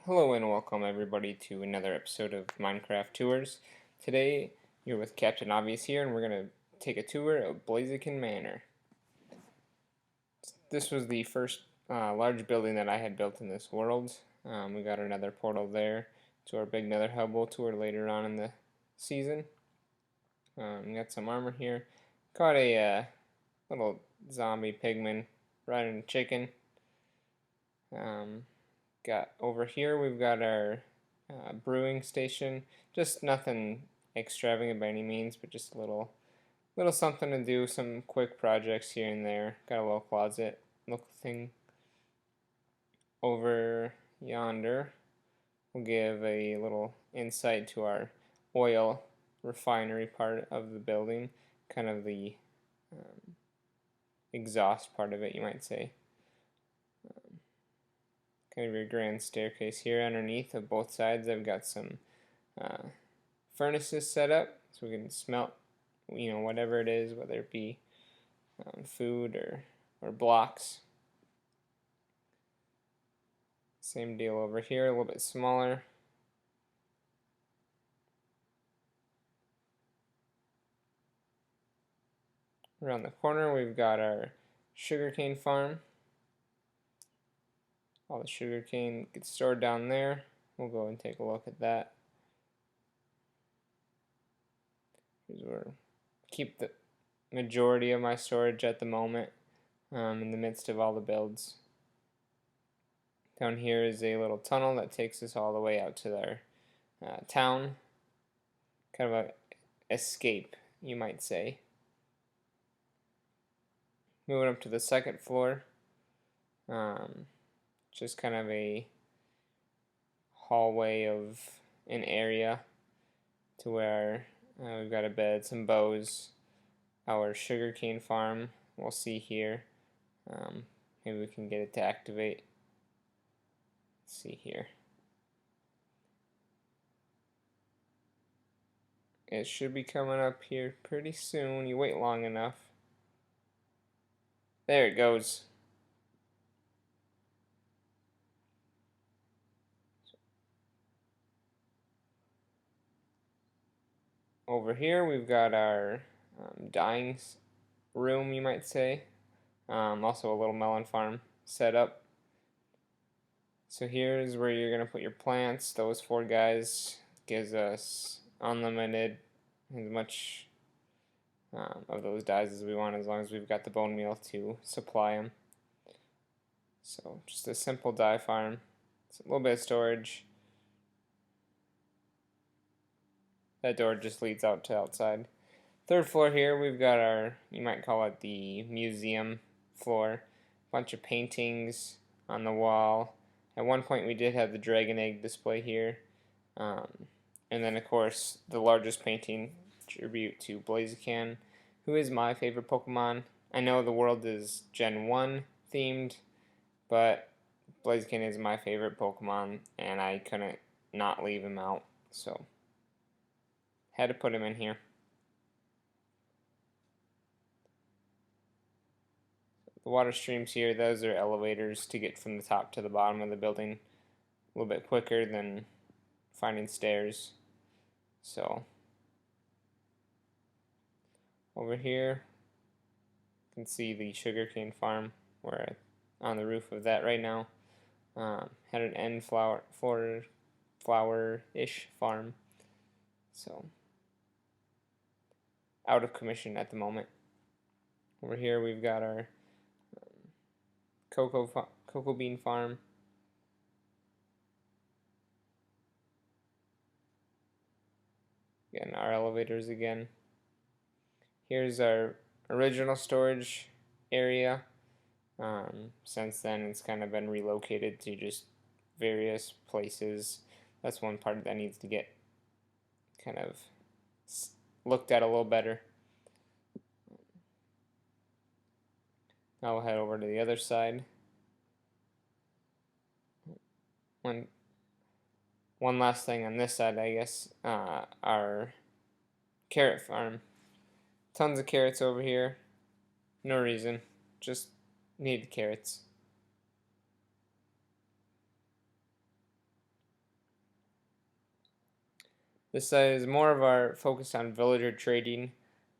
Hello and welcome everybody to another episode of Minecraft Tours. Today you're with Captain Obvious here and we're going to take a tour of Blaziken Manor. This was the first large building that I had built in this world. We got another portal there to our big nether hub we'll tour later on in the season. Got some armor here. Caught a little zombie pigman riding a chicken. Got over here we've got our brewing station. Just nothing extravagant by any means, but just a little something to do, some quick projects here and there. Got a little closet look thing over yonder. We'll give a little insight to our oil refinery part of the building, kind of the exhaust part of it, you might say. Kind of your grand staircase here. Underneath of both sides I've got some furnaces set up so we can smelt whatever it is, whether it be food or blocks. Same deal over here, a little bit smaller. Around the corner we've got our sugarcane farm. All the sugarcane gets stored down there. We'll go and take a look at that. Here's where I keep the majority of my storage at the moment, in the midst of all the builds. Down here is a little tunnel that takes us all the way out to our town. Kind of a escape, you might say. Moving up to the second floor. Just kind of a hallway of an area to where we've got a bed, some bows, our sugarcane farm we'll see here. Maybe we can get it to activate. Let's see here. It should be coming up here pretty soon. You wait long enough. There it goes. Over here we've got our dyeing room, you might say. Also a little melon farm set up. So here's where you're going to put your plants. Those 4 guys gives us unlimited, as much of those dyes as we want, as long as we've got the bone meal to supply them. So just a simple dye farm. It's a little bit of storage. That door just leads out to outside. Third floor here, we've got our, you might call it the museum floor. Bunch of paintings on the wall. At one point we did have the dragon egg display here. And then of course the largest painting, tribute to Blaziken, who is my favorite Pokemon. I know the world is Gen 1 themed, but Blaziken is my favorite Pokemon and I couldn't not leave him out, so had to put him in here. The water streams here, those are elevators to get from the top to the bottom of the building a little bit quicker than finding stairs. So over here you can see the sugarcane farm. We're on the roof of that right now. Had an end flower-ish farm. So out of commission at the moment. Over here we've got our cocoa bean farm. Again, our elevators again. Here's our original storage area. Since then it's kind of been relocated to just various places. That's one part that needs to get kind of looked at a little better. Now we'll head over to the other side. One last thing on this side, I guess, our carrot farm. Tons of carrots over here. No reason, just needed carrots. This is more of our focus on villager trading.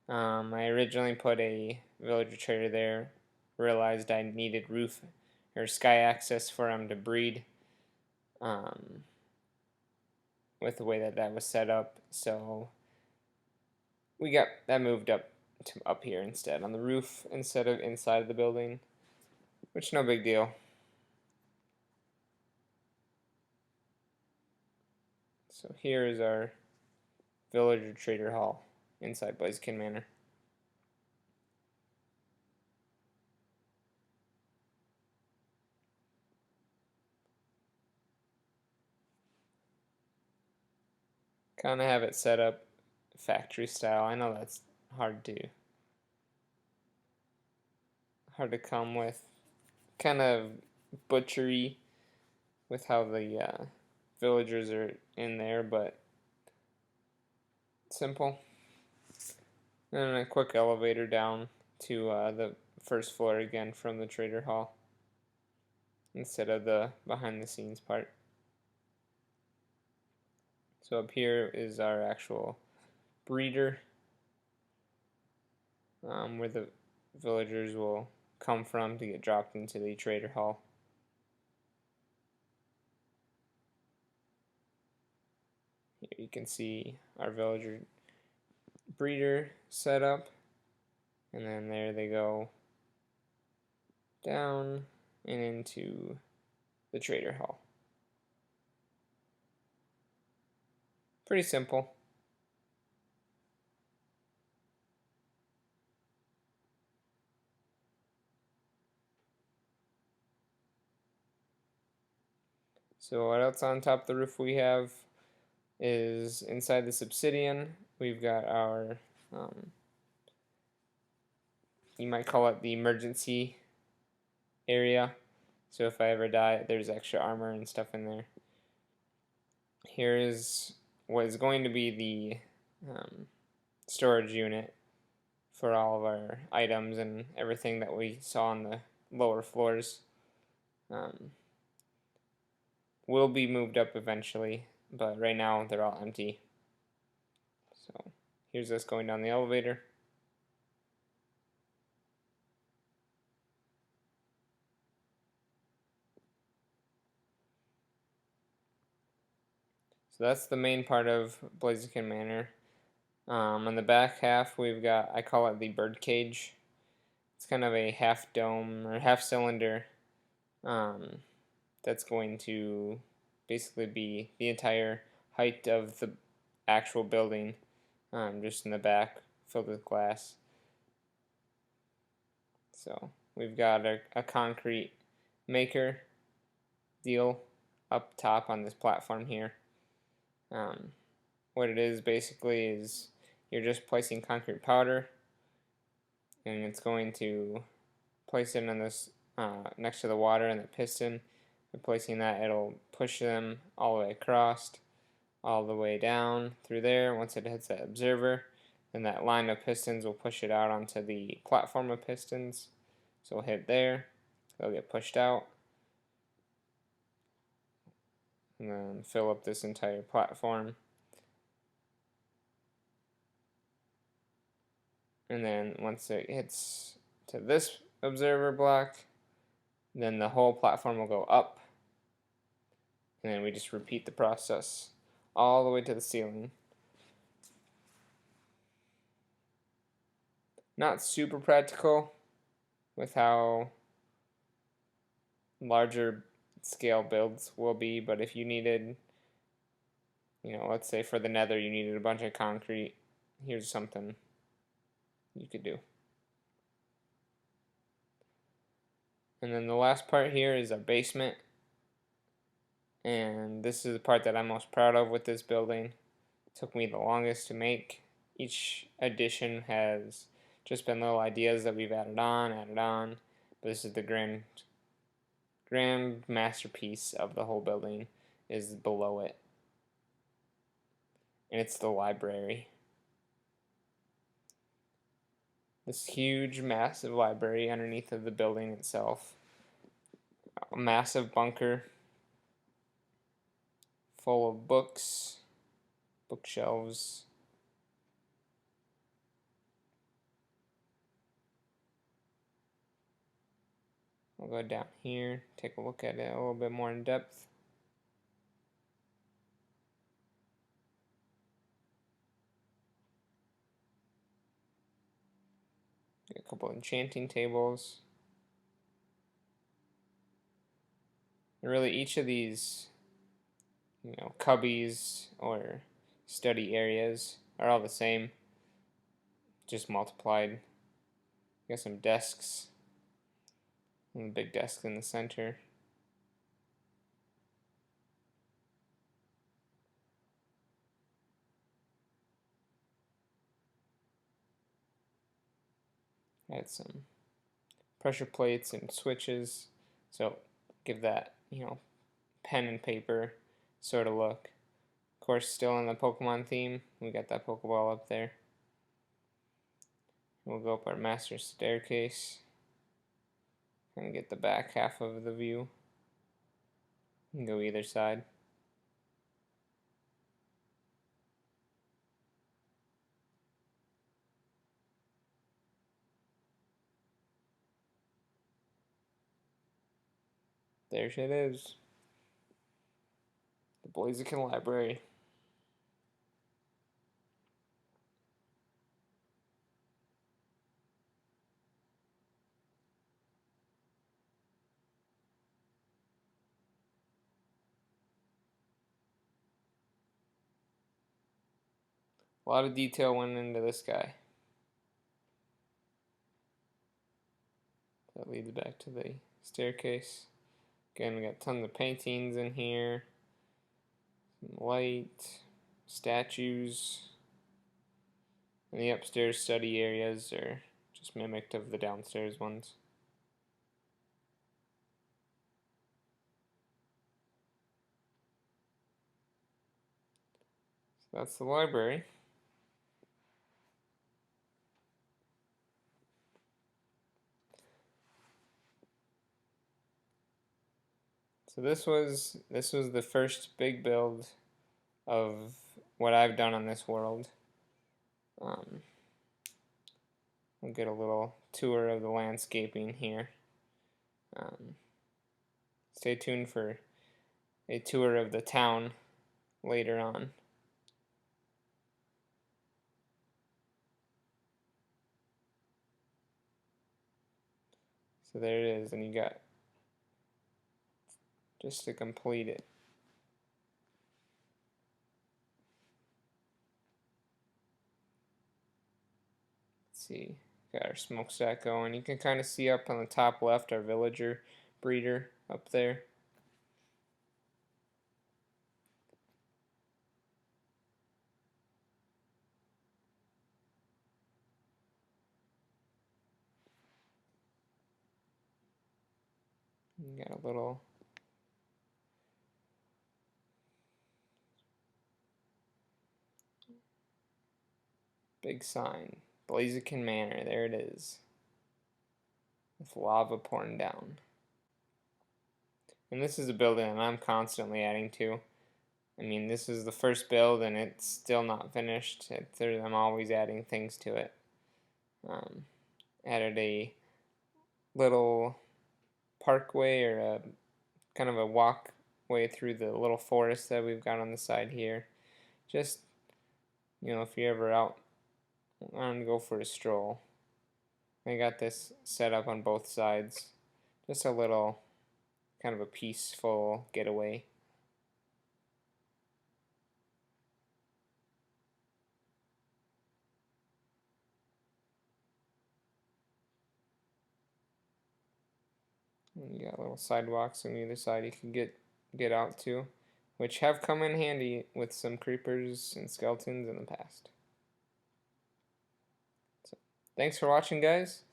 I originally put a villager trader there, realized I needed roof or sky access for them to breed with the way that that was set up. So we got that moved up to up here instead, on the roof instead of inside of the building, which no big deal. So here is our villager trader hall inside Blaziken Manor. Kind of have it set up factory style. I know that's hard to come with. Kind of butchery with how the villagers are in there, but simple. And a quick elevator down to the first floor again from the trader hall instead of the behind the scenes part. So up here is our actual breeder, where the villagers will come from to get dropped into the trader hall. Here you can see our villager breeder set up, and then there they go down and into the trader hall. Pretty simple. So what else on top of the roof we have is inside this obsidian, we've got our, you might call it the emergency area. So if I ever die, there's extra armor and stuff in there. Here is what is going to be the storage unit for all of our items and everything that we saw on the lower floors. Will be moved up eventually, but right now they're all empty. So here's us going down the elevator. So that's the main part of Blaziken Manor. On the back half, we've got, I call it the bird cage. It's kind of a half dome or half cylinder that's going to basically be the entire height of the actual building, just in the back, filled with glass. So we've got a concrete maker deal up top on this platform here. What it is basically is you're just placing concrete powder, and it's going to place it on this next to the water and the piston. By placing that, it'll push them all the way across, all the way down through there. Once it hits that observer, then that line of pistons will push it out onto the platform of pistons. So it'll hit there, it'll get pushed out, and then fill up this entire platform. And then once it hits to this observer block, then the whole platform will go up, and then we just repeat the process all the way to the ceiling. Not super practical with how larger scale builds will be, but if you needed, let's say for the nether you needed a bunch of concrete, here's something you could do. And then the last part here is our basement, and this is the part that I'm most proud of with this building. It took me the longest to make. Each addition has just been little ideas that we've added on, but this is the grand masterpiece of the whole building is below it, and it's the library. This huge, massive library underneath of the building itself. A massive bunker full of books bookshelves. We'll go down here, take a look at it a little bit more in depth. A couple enchanting tables. And really, each of these, cubbies or study areas are all the same, just multiplied. Got some desks, and a big desk in the center. Add some pressure plates and switches, so give that, pen and paper sort of look. Of course, still in the Pokemon theme, we got that Pokeball up there. We'll go up our master staircase and get the back half of the view. You can go either side. There it is. The Blaziken Library. A lot of detail went into this guy. That leads back to the staircase. Again, we got tons of paintings in here. Some light, statues. And the upstairs study areas are just mimicked of the downstairs ones. So that's the library. So this was the first big build of what I've done on this world. We'll get a little tour of the landscaping here. Stay tuned for a tour of the town later on. So there it is, and you got just to complete it. Let's see, got our smokestack going. You can kind of see up on the top left our villager breeder up there. You got a little big sign, Blaziken Manor, there it is, with lava pouring down. And this is a building that I'm constantly adding to. I mean, this is the first build and it's still not finished. I'm always adding things to it. Added a little parkway or a kind of a walkway through the little forest that we've got on the side here. Just, if you're ever out and go for a stroll. I got this set up on both sides. Just a little kind of a peaceful getaway. And you got little sidewalks on either side you can get out to, which have come in handy with some creepers and skeletons in the past. So, thanks for watching, guys.